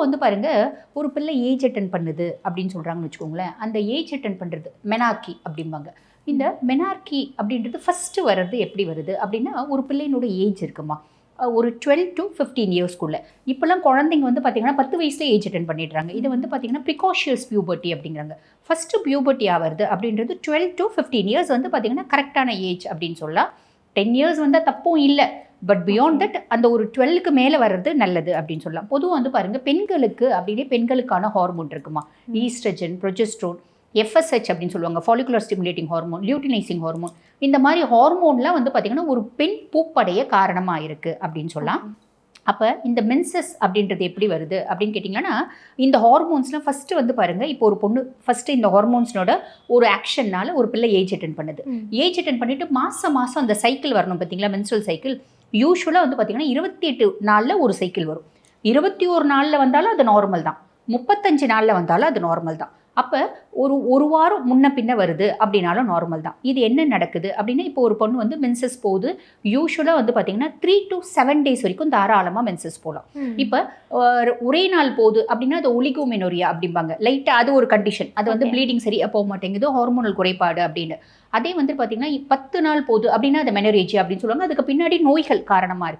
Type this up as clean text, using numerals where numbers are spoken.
வந்து பாருங்க, ஒரு பிள்ளை ஏஜ் அட்டெண்ட் பண்ணுது அப்படின்னு சொல்கிறாங்கன்னு வச்சுக்கோங்களேன். அந்த ஏஜ் அட்டெண்ட் பண்ணுறது மெனார்கி அப்படிம்பாங்க. இந்த மெனார்கி அப்படின்றது ஃபஸ்ட்டு வர்றது எப்படி வருது அப்படின்னா, ஒரு பிள்ளையினோட ஏஜ் இருக்குமா, ஒரு 12 to 15 இயர்ஸ்க்குள்ள. இப்போல்லாம் குழந்தைங்க வந்து பார்த்தீங்கன்னா 10 வயசுல ஏஜ் அட்டெண்ட் பண்ணிடுறாங்க. இது வந்து பார்த்தீங்கன்னா ப்ரிகாஷியஸ் பியூபர்ட்டி அப்படிங்கிறாங்க. ஃபஸ்ட்டு பியூபர்ட்டி ஆகிறது அப்படின்றது 12 to 15 இயர்ஸ் வந்து பார்த்தீங்கன்னா கரெக்டான ஏஜ் அப்படின்னு சொல்லலாம். 10 இயர்ஸ் வந்தால் தப்பும் இல்லை. பட் பியாண்ட் தட் அந்த ஒரு 12க்கு மேலே வர்றது நல்லது அப்படின்னு சொல்லலாம். பொதுவாக வந்து பாருங்கள், பெண்களுக்கு அப்படின்னே பெண்களுக்கான ஹார்மோன் இருக்குமா, ஈஸ்ட்ரஜன், ப்ரொஜெஸ்ட்ரோன், எஃப்எஸ்ஹெச் அப்படின்னு சொல்லுவாங்க, follicular stimulating hormone, luteinising hormone. இந்த மாதிரி ஹார்மோன்லாம் வந்து பார்த்திங்கன்னா ஒரு பெண் பூப்படைய காரணமாக இருக்குது அப்படின்னு சொல்லலாம். அப்போ இந்த மென்சஸ் அப்படின்றது எப்படி வருது அப்படின்னு கேட்டிங்கன்னா, இந்த ஹார்மோன்ஸ்லாம் ஃபஸ்ட்டு வந்து பாருங்கள், இப்போ ஒரு பொண்ணு ஃபஸ்ட்டு இந்த ஹார்மோன்ஸ்னோட ஒரு ஆக்ஷன்னால ஒரு பிள்ளை ஏஜ் அட்டெண்ட் பண்ணுது. ஏஜ் அட்டெண்ட் பண்ணிவிட்டு மாதம் அந்த சைக்கிள் வரணும் பார்த்தீங்களா, மென்ஸ்ட்ரல் சைக்கிள். யூஸ்வலாக வந்து பார்த்திங்கன்னா 28 நாளில் ஒரு சைக்கிள் வரும். 21 நாளில் வந்தாலும் அது நார்மல் தான், 35 நாளில் வந்தாலும் அது நார்மல் தான். அப்போ ஒரு வாரம் முன்ன பின்ன வருது அப்படின்னாலும் நார்மல் தான். இது என்ன நடக்குது அப்படின்னா, இப்போ ஒரு பொண்ணு வந்து மென்சஸ் போகுது. யூஸ்வலாக வந்து பார்த்திங்கன்னா 3 to 7 டேஸ் வரைக்கும் தாராளமாக மென்சஸ் போகலாம். இப்போ ஒரே நாள் போகுது அப்படின்னா அது ஒலிகோமெனோரியா அப்படிம்பாங்க. லைட்டாக அது ஒரு கண்டிஷன். அது வந்து ப்ளீடிங் சரியாக போக மாட்டேங்குது, ஹார்மோனல் குறைபாடு அப்படின்னு. அதே வந்து பார்த்திங்கன்னா 10 நாள் போகுது அப்படின்னா அது மெனரேஜி அப்படின்னு சொல்லுவாங்க. அதுக்கு பின்னாடி நோய்கள் காரணமாக இருக்குது.